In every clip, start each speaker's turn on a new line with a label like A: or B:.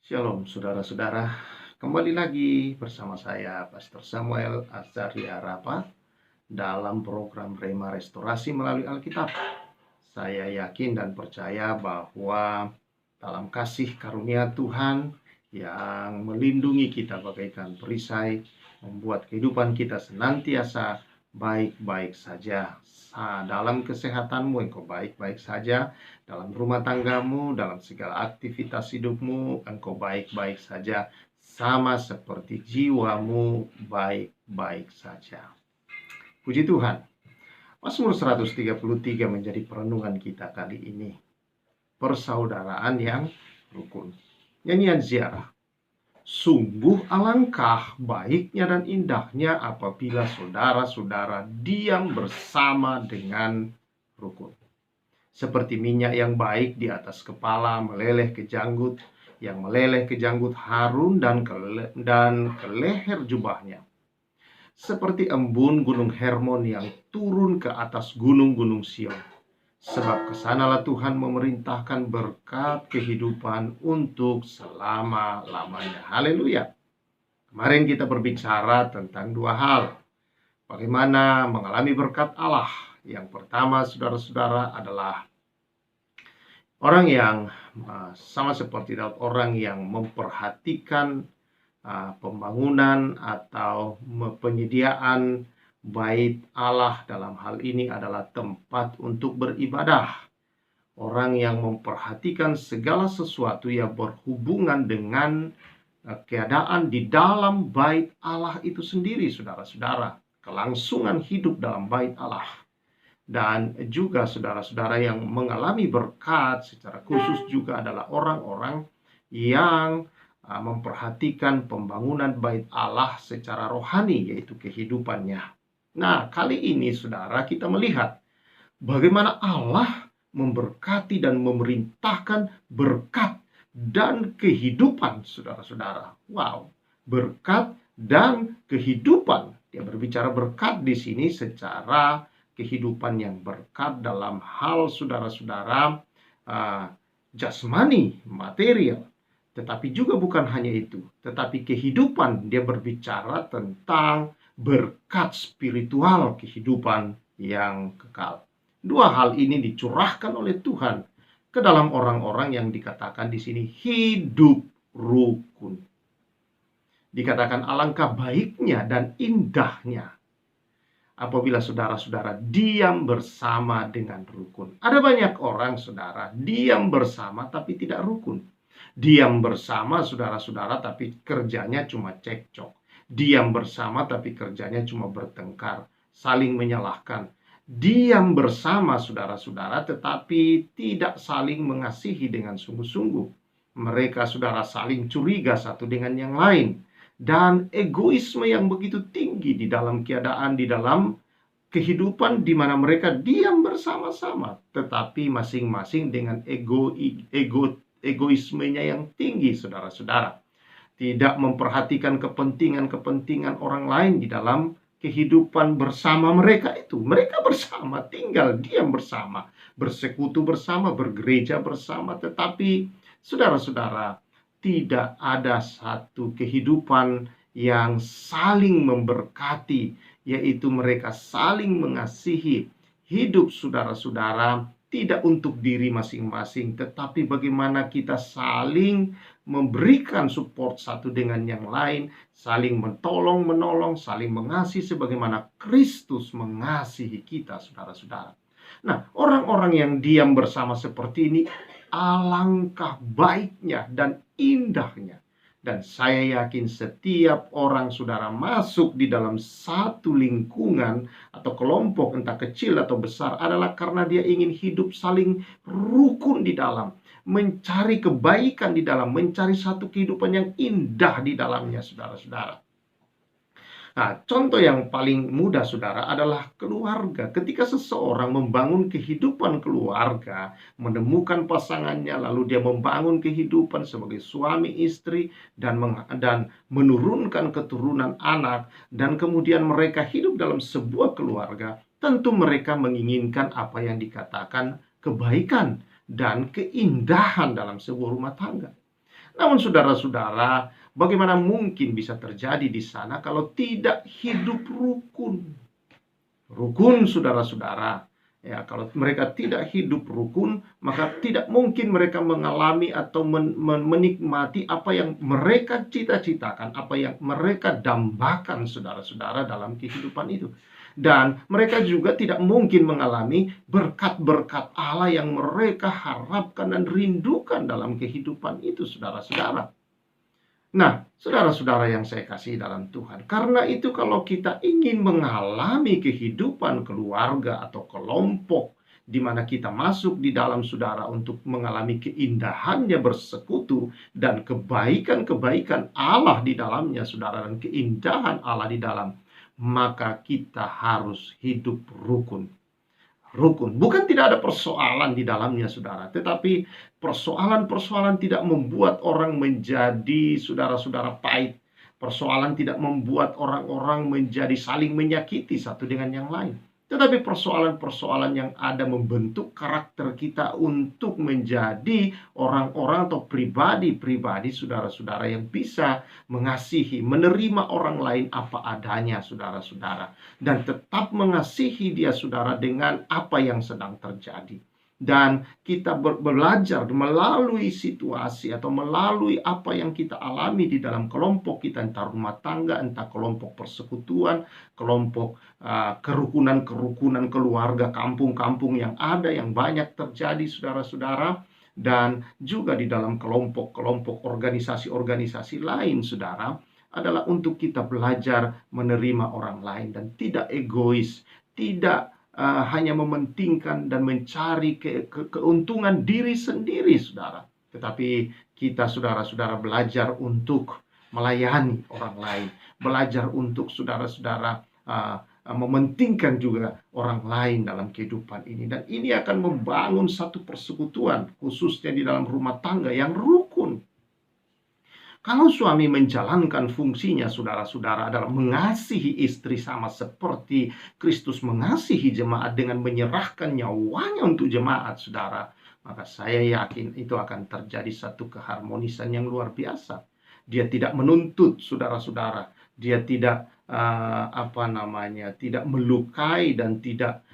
A: Shalom saudara-saudara, kembali lagi bersama saya Pastor Samuel Azaria Rapa dalam program Rema Restorasi melalui Alkitab. Saya yakin dan percaya bahwa dalam kasih karunia Tuhan yang melindungi kita bagaikan perisai, membuat kehidupan kita senantiasa baik-baik saja. Dalam kesehatanmu engkau baik-baik saja, dalam rumah tanggamu, dalam segala aktivitas hidupmu engkau baik-baik saja, sama seperti jiwamu baik-baik saja. Puji Tuhan. Mazmur 133 menjadi perenungan kita kali ini. Persaudaraan yang rukun. Nyanyian ziarah. Sungguh alangkah baiknya dan indahnya apabila saudara-saudara diam bersama dengan rukun. Seperti minyak yang baik di atas kepala meleleh ke janggut, yang meleleh ke janggut Harun dan ke leher jubahnya. Seperti embun gunung Hermon yang turun ke atas gunung-gunung Sion. Sebab kesanalah Tuhan memerintahkan berkat kehidupan untuk selama-lamanya. Haleluya. Kemarin kita berbicara tentang dua hal. Bagaimana mengalami berkat Allah. Yang pertama, saudara-saudara, adalah orang yang sama seperti Daud, orang yang memperhatikan pembangunan atau penyediaan bait Allah. Dalam hal ini adalah tempat untuk beribadah. Orang yang memperhatikan segala sesuatu yang berhubungan dengan keadaan di dalam bait Allah itu sendiri, saudara-saudara. Kelangsungan hidup dalam bait Allah. Dan juga saudara-saudara yang mengalami berkat secara khusus juga adalah orang-orang yang memperhatikan pembangunan bait Allah secara rohani, yaitu kehidupannya. Nah, kali ini saudara, kita melihat bagaimana Allah memberkati dan memerintahkan berkat dan kehidupan, saudara-saudara. Wow, berkat dan kehidupan. Dia berbicara berkat di sini secara kehidupan yang berkat dalam hal saudara-saudara jasmani, material. Tetapi juga bukan hanya itu, tetapi kehidupan. Dia berbicara tentang berkat spiritual, kehidupan yang kekal. Dua hal ini dicurahkan oleh Tuhan ke dalam orang-orang yang dikatakan di sini hidup rukun. Dikatakan alangkah baiknya dan indahnya apabila saudara-saudara diam bersama dengan rukun. Ada banyak orang, saudara, diam bersama tapi tidak rukun. Diam bersama saudara-saudara tapi kerjanya cuma cekcok. Diam bersama tapi kerjanya cuma bertengkar, saling menyalahkan. Diam bersama saudara-saudara tetapi tidak saling mengasihi dengan sungguh-sungguh. Mereka, saudara, saling curiga satu dengan yang lain. Dan egoisme yang begitu tinggi di dalam keadaan, di dalam kehidupan di mana mereka diam bersama-sama, tetapi masing-masing dengan egoismenya yang tinggi, saudara-saudara. Tidak memperhatikan kepentingan-kepentingan orang lain di dalam kehidupan bersama mereka itu. Mereka bersama, tinggal diam bersama, bersekutu bersama, bergereja bersama, tetapi saudara-saudara, tidak ada satu kehidupan yang saling memberkati, yaitu mereka saling mengasihi. Hidup saudara-saudara tidak untuk diri masing-masing, tetapi bagaimana kita saling memberikan support satu dengan yang lain, saling menolong, saling mengasihi sebagaimana Kristus mengasihi kita, saudara-saudara. Nah, orang-orang yang diam bersama seperti ini, alangkah baiknya dan indahnya. Dan saya yakin setiap orang, saudara, masuk di dalam satu lingkungan atau kelompok, entah kecil atau besar, adalah karena dia ingin hidup saling rukun di dalam, mencari kebaikan di dalam, mencari satu kehidupan yang indah di dalamnya, saudara-saudara. Nah, contoh yang paling mudah, saudara, adalah keluarga. Ketika seseorang membangun kehidupan keluarga, menemukan pasangannya, lalu dia membangun kehidupan sebagai suami istri dan menurunkan keturunan anak, dan kemudian mereka hidup dalam sebuah keluarga, tentu mereka menginginkan apa yang dikatakan kebaikan dan keindahan dalam sebuah rumah tangga. Namun saudara-saudara, bagaimana mungkin bisa terjadi di sana kalau tidak hidup rukun? Rukun, saudara-saudara. Ya, kalau mereka tidak hidup rukun, maka tidak mungkin mereka mengalami atau menikmati apa yang mereka cita-citakan, apa yang mereka dambakan, saudara-saudara, dalam kehidupan itu. Dan mereka juga tidak mungkin mengalami berkat-berkat Allah yang mereka harapkan dan rindukan dalam kehidupan itu, saudara-saudara. Nah, saudara-saudara yang saya kasih dalam Tuhan, karena itu kalau kita ingin mengalami kehidupan keluarga atau kelompok di mana kita masuk di dalam saudara untuk mengalami keindahannya bersekutu dan kebaikan-kebaikan Allah di dalamnya, saudara, dan keindahan Allah di dalam, maka kita harus hidup rukun. Rukun. Bukan tidak ada persoalan di dalamnya, saudara. Tetapi persoalan-persoalan tidak membuat orang menjadi saudara-saudara pahit. Persoalan tidak membuat orang-orang menjadi saling menyakiti satu dengan yang lain. Tetapi persoalan-persoalan yang ada membentuk karakter kita untuk menjadi orang-orang atau pribadi-pribadi, saudara-saudara, yang bisa mengasihi, menerima orang lain apa adanya, saudara-saudara, dan tetap mengasihi dia, saudara, dengan apa yang sedang terjadi. Dan kita belajar melalui situasi atau melalui apa yang kita alami di dalam kelompok kita, entah rumah tangga, entah kelompok persekutuan, kelompok kerukunan-kerukunan keluarga, kampung-kampung yang ada, yang banyak terjadi, saudara-saudara, dan juga di dalam kelompok-kelompok organisasi-organisasi lain, saudara, adalah untuk kita belajar menerima orang lain dan tidak egois, tidak hanya mementingkan dan mencari keuntungan diri sendiri, saudara. Tetapi kita, saudara-saudara, belajar untuk melayani orang lain, belajar untuk, saudara-saudara, mementingkan juga orang lain dalam kehidupan ini. Dan ini akan membangun satu persekutuan, khususnya di dalam rumah tangga, yang rukun. Kalau suami menjalankan fungsinya, saudara-saudara, adalah mengasihi istri sama seperti Kristus mengasihi jemaat dengan menyerahkan nyawanya untuk jemaat, saudara, maka saya yakin itu akan terjadi satu keharmonisan yang luar biasa. Dia tidak menuntut, saudara-saudara. Dia tidak tidak melukai dan tidak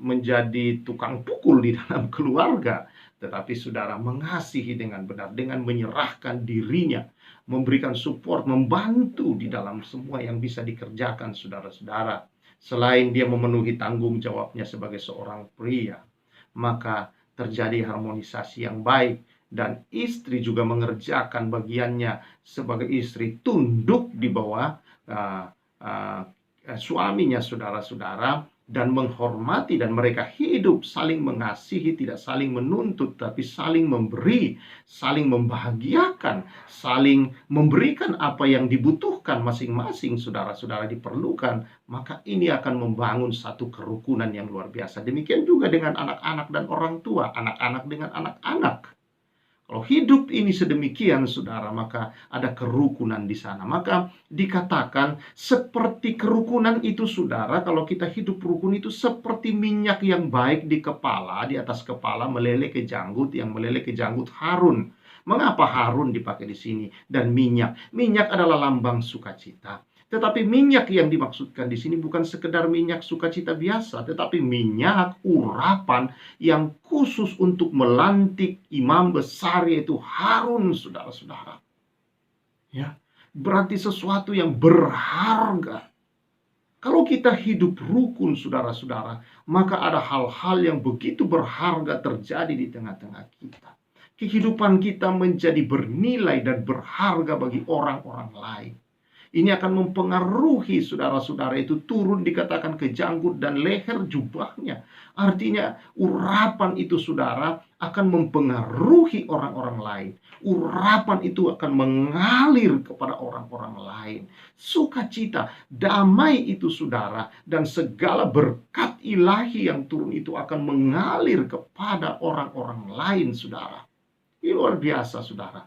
A: menjadi tukang pukul di dalam keluarga. Tetapi saudara mengasihi dengan benar, dengan menyerahkan dirinya, memberikan support, membantu di dalam semua yang bisa dikerjakan, saudara-saudara. Selain dia memenuhi tanggung jawabnya sebagai seorang pria, maka terjadi harmonisasi yang baik. Dan istri juga mengerjakan bagiannya sebagai istri, tunduk di bawah suaminya, saudara-saudara, dan menghormati, dan mereka hidup saling mengasihi, tidak saling menuntut, tapi saling memberi, saling membahagiakan, saling memberikan apa yang dibutuhkan masing-masing, saudara-saudara, diperlukan. Maka ini akan membangun satu kerukunan yang luar biasa. Demikian juga dengan anak-anak dan orang tua, anak-anak dengan anak-anak. Kalau hidup ini sedemikian, saudara, maka ada kerukunan di sana. Maka dikatakan seperti kerukunan itu, saudara, kalau kita hidup rukun itu seperti minyak yang baik di kepala, di atas kepala, meleleh ke janggut, yang meleleh ke janggut Harun. Mengapa Harun dipakai di sini? Dan minyak. Minyak adalah lambang sukacita. Tetapi minyak yang dimaksudkan di sini bukan sekedar minyak sukacita biasa, tetapi minyak urapan yang khusus untuk melantik imam besar, yaitu Harun, saudara-saudara. Ya, berarti sesuatu yang berharga. Kalau kita hidup rukun, saudara-saudara, maka ada hal-hal yang begitu berharga terjadi di tengah-tengah kita. Kehidupan kita menjadi bernilai dan berharga bagi orang-orang lain. Ini akan mempengaruhi, saudara-saudara, itu turun, dikatakan, ke janggut dan leher jubahnya. Artinya urapan itu, saudara, akan mempengaruhi orang-orang lain. Urapan itu akan mengalir kepada orang-orang lain. Sukacita, damai itu, saudara, dan segala berkat ilahi yang turun itu akan mengalir kepada orang-orang lain, saudara. Ini luar biasa, saudara.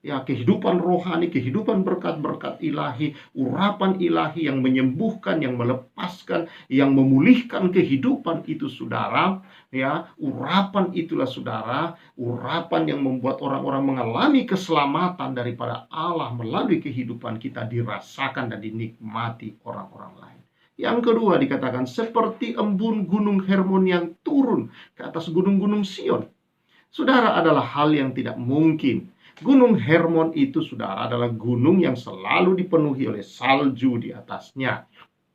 A: Ya, kehidupan rohani, kehidupan berkat-berkat ilahi, urapan ilahi yang menyembuhkan, yang melepaskan, yang memulihkan kehidupan itu, saudara. Ya, urapan itulah, saudara, urapan yang membuat orang-orang mengalami keselamatan daripada Allah melalui kehidupan kita, dirasakan dan dinikmati orang-orang lain. Yang kedua dikatakan seperti embun gunung Hermon yang turun ke atas gunung-gunung Sion. Saudara, adalah hal yang tidak mungkin. Gunung Hermon itu, saudara, adalah gunung yang selalu dipenuhi oleh salju di atasnya.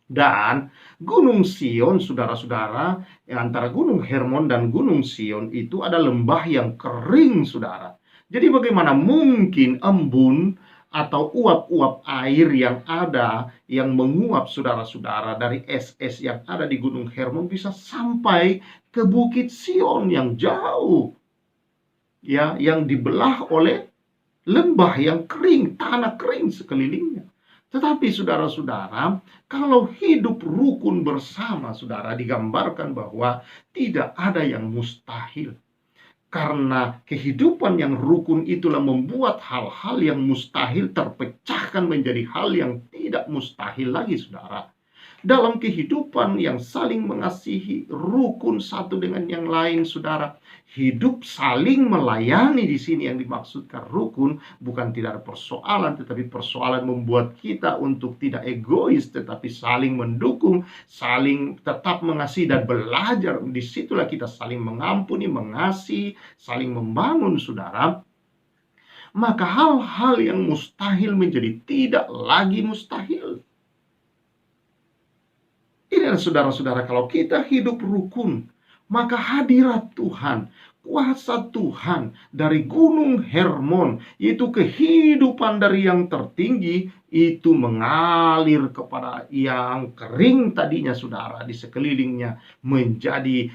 A: Dan Gunung Sion, saudara-saudara, antara Gunung Hermon dan Gunung Sion itu ada lembah yang kering, saudara. Jadi bagaimana mungkin embun atau uap-uap air yang ada, yang menguap, saudara-saudara, dari es-es yang ada di Gunung Hermon bisa sampai ke Bukit Sion yang jauh, ya, yang dibelah oleh lembah yang kering, tanah kering sekelilingnya. Tetapi saudara-saudara, kalau hidup rukun bersama, saudara, digambarkan bahwa tidak ada yang mustahil. Karena kehidupan yang rukun itulah membuat hal-hal yang mustahil terpecahkan menjadi hal yang tidak mustahil lagi, saudara. Dalam kehidupan yang saling mengasihi, rukun satu dengan yang lain, saudara. Hidup saling melayani, di sini yang dimaksudkan rukun, bukan tidak ada persoalan, tetapi persoalan membuat kita untuk tidak egois, tetapi saling mendukung, saling tetap mengasihi dan belajar. Disitulah kita saling mengampuni, mengasihi, saling membangun, saudara. Maka hal-hal yang mustahil menjadi tidak lagi mustahil. Inilah, saudara-saudara, kalau kita hidup rukun, maka hadirat Tuhan, kuasa Tuhan dari Gunung Hermon, yaitu kehidupan dari yang tertinggi, itu mengalir kepada yang kering tadinya, saudara, di sekelilingnya, menjadi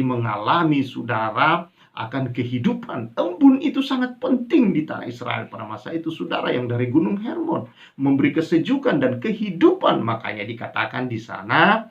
A: mengalami, saudara, akan kehidupan. Embun itu sangat penting di tanah Israel pada masa itu, saudara, yang dari Gunung Hermon memberi kesejukan dan kehidupan. Makanya dikatakan di sana,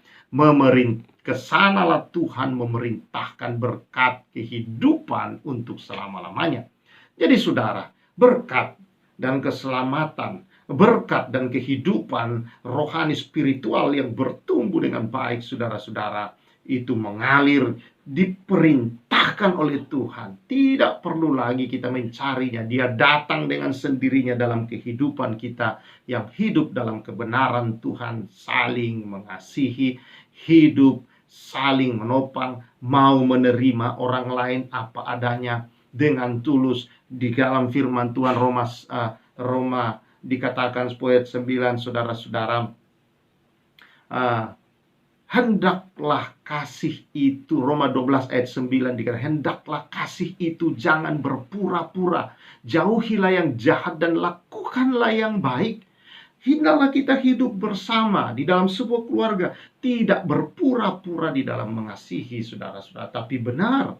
A: kesanalah Tuhan memerintahkan berkat kehidupan untuk selama-lamanya. Jadi, saudara, berkat dan keselamatan, berkat dan kehidupan rohani spiritual yang bertumbuh dengan baik, saudara-saudara, itu mengalir, diperintahkan oleh Tuhan. Tidak perlu lagi kita mencarinya. Dia datang dengan sendirinya dalam kehidupan kita yang hidup dalam kebenaran Tuhan, saling mengasihi, hidup saling menopang, mau menerima orang lain apa adanya dengan tulus. Di dalam firman Tuhan Roma dikatakan ayat 9, saudara-saudara, hendaklah kasih itu, Roma 12 ayat 9 dikatakan, hendaklah kasih itu jangan berpura-pura, jauhilah yang jahat dan lakukanlah yang baik. Hendaklah kita hidup bersama di dalam sebuah keluarga, tidak berpura-pura di dalam mengasihi, saudara-saudara, tapi benar,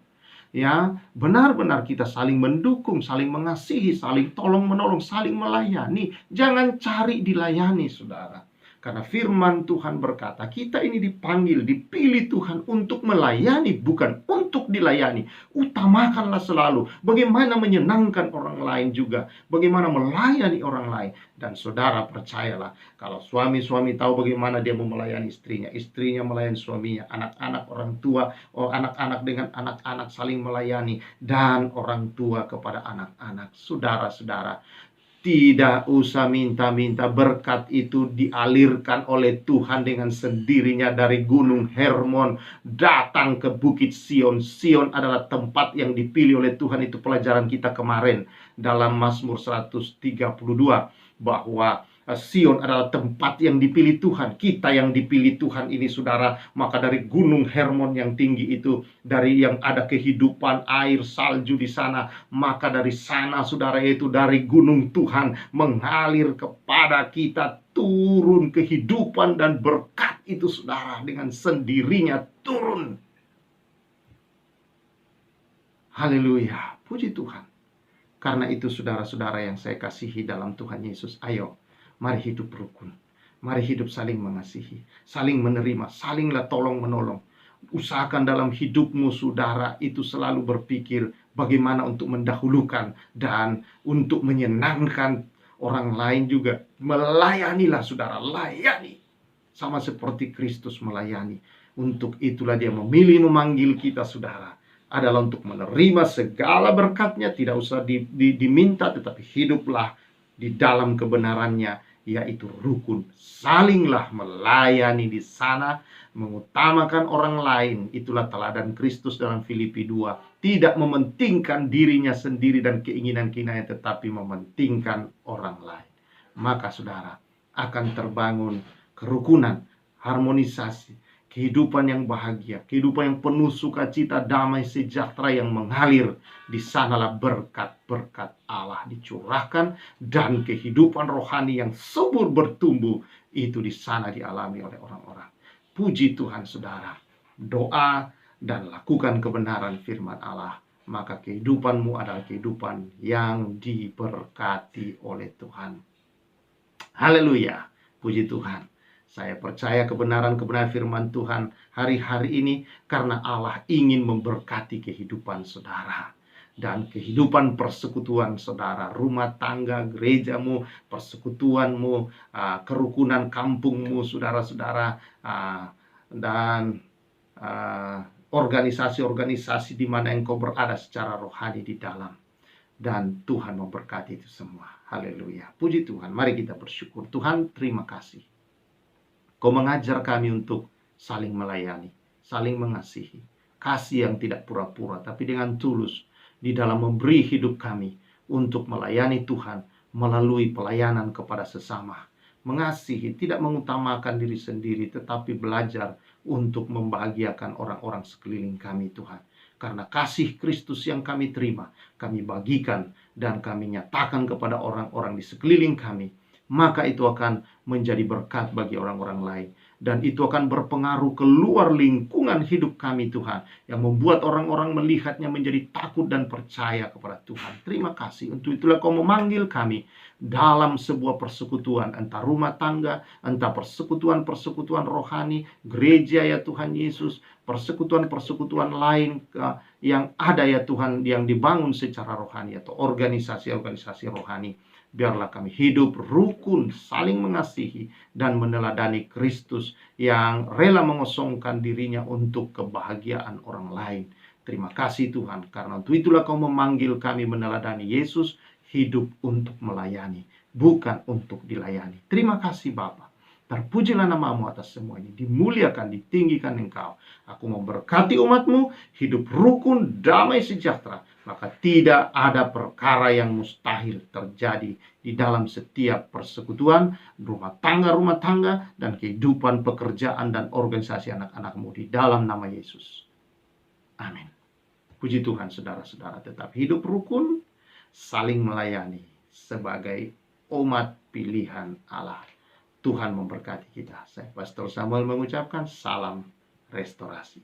A: ya, benar-benar kita saling mendukung, saling mengasihi, saling tolong-menolong, saling melayani. Jangan cari dilayani, saudara. Karena firman Tuhan berkata, kita ini dipanggil, dipilih Tuhan untuk melayani, bukan untuk dilayani. Utamakanlah selalu bagaimana menyenangkan orang lain juga, bagaimana melayani orang lain. Dan saudara, percayalah, kalau suami-suami tahu bagaimana dia mau melayani istrinya, istrinya melayani suaminya, anak-anak orang tua, anak-anak dengan anak-anak saling melayani, dan orang tua kepada anak-anak. Saudara-saudara, tidak usah minta-minta, berkat itu dialirkan oleh Tuhan dengan sendirinya dari Gunung Hermon datang ke Bukit Sion. Sion adalah tempat yang dipilih oleh Tuhan. Itu pelajaran kita kemarin dalam Mazmur 132, bahwa Sion adalah tempat yang dipilih Tuhan. Kita yang dipilih Tuhan ini, saudara. Maka dari Gunung Hermon yang tinggi itu, dari yang ada kehidupan air salju di sana, maka dari sana, saudara, yaitu dari Gunung Tuhan mengalir kepada kita, turun kehidupan dan berkat itu, saudara, dengan sendirinya turun. Haleluya, puji Tuhan. Karena itu, saudara-saudara yang saya kasihi dalam Tuhan Yesus, ayo, mari hidup rukun. Mari hidup saling mengasihi, saling menerima, salinglah tolong-menolong. Usahakan dalam hidupmu, saudara, itu selalu berpikir bagaimana untuk mendahulukan dan untuk menyenangkan orang lain juga. Melayanilah, saudara, layani. Sama seperti Kristus melayani. Untuk itulah dia memilih memanggil kita, saudara, adalah untuk menerima segala berkatnya. Tidak usah diminta, tetapi hiduplah di dalam kebenarannya, yaitu rukun. Salinglah melayani di sana, mengutamakan orang lain. Itulah teladan Kristus dalam Filipi 2. Tidak mementingkan dirinya sendiri dan keinginan-keinginannya, tetapi mementingkan orang lain. Maka saudara, akan terbangun kerukunan, harmonisasi, kehidupan yang bahagia, kehidupan yang penuh sukacita, damai, sejahtera yang mengalir. Di sanalah berkat-berkat Allah dicurahkan, dan kehidupan rohani yang subur bertumbuh itu di sana dialami oleh orang-orang. Puji Tuhan, saudara. Doa dan lakukan kebenaran firman Allah, maka kehidupanmu adalah kehidupan yang diberkati oleh Tuhan. Haleluya. Puji Tuhan. Saya percaya kebenaran-kebenaran firman Tuhan hari-hari ini karena Allah ingin memberkati kehidupan saudara dan kehidupan persekutuan saudara, rumah tangga, gerejamu, persekutuanmu, kerukunan kampungmu, saudara-saudara, dan organisasi-organisasi di mana engkau berada secara rohani di dalam. Dan Tuhan memberkati itu semua. Haleluya. Puji Tuhan. Mari kita bersyukur. Tuhan, terima kasih. Kau mengajar kami untuk saling melayani, saling mengasihi. Kasih yang tidak pura-pura, tapi dengan tulus di dalam memberi hidup kami untuk melayani Tuhan melalui pelayanan kepada sesama. Mengasihi, tidak mengutamakan diri sendiri, tetapi belajar untuk membahagiakan orang-orang sekeliling kami, Tuhan. Karena kasih Kristus yang kami terima, kami bagikan dan kami nyatakan kepada orang-orang di sekeliling kami. Maka itu akan menjadi berkat bagi orang-orang lain. Dan itu akan berpengaruh keluar lingkungan hidup kami, Tuhan, yang membuat orang-orang melihatnya menjadi takut dan percaya kepada Tuhan. Terima kasih. Untuk itulah kau memanggil kami dalam sebuah persekutuan, entah rumah tangga, entah persekutuan-persekutuan rohani, gereja ya Tuhan Yesus, persekutuan-persekutuan lain yang ada ya Tuhan, yang dibangun secara rohani, atau organisasi-organisasi rohani. Biarlah kami hidup rukun, saling mengasihi, dan meneladani Kristus yang rela mengosongkan dirinya untuk kebahagiaan orang lain. Terima kasih Tuhan, karena untuk itulah kau memanggil kami meneladani Yesus, hidup untuk melayani, bukan untuk dilayani. Terima kasih Bapa. Terpujilah namamu atas semua ini. Dimuliakan, ditinggikan engkau. Aku memberkati umatmu, hidup rukun, damai, sejahtera. Maka tidak ada perkara yang mustahil terjadi di dalam setiap persekutuan, rumah tangga, dan kehidupan pekerjaan dan organisasi anak-anakmu di dalam nama Yesus. Amin. Puji Tuhan, saudara-saudara, tetap hidup rukun, saling melayani sebagai umat pilihan Allah. Tuhan memberkati kita. Saya Pastor Samuel mengucapkan salam restorasi.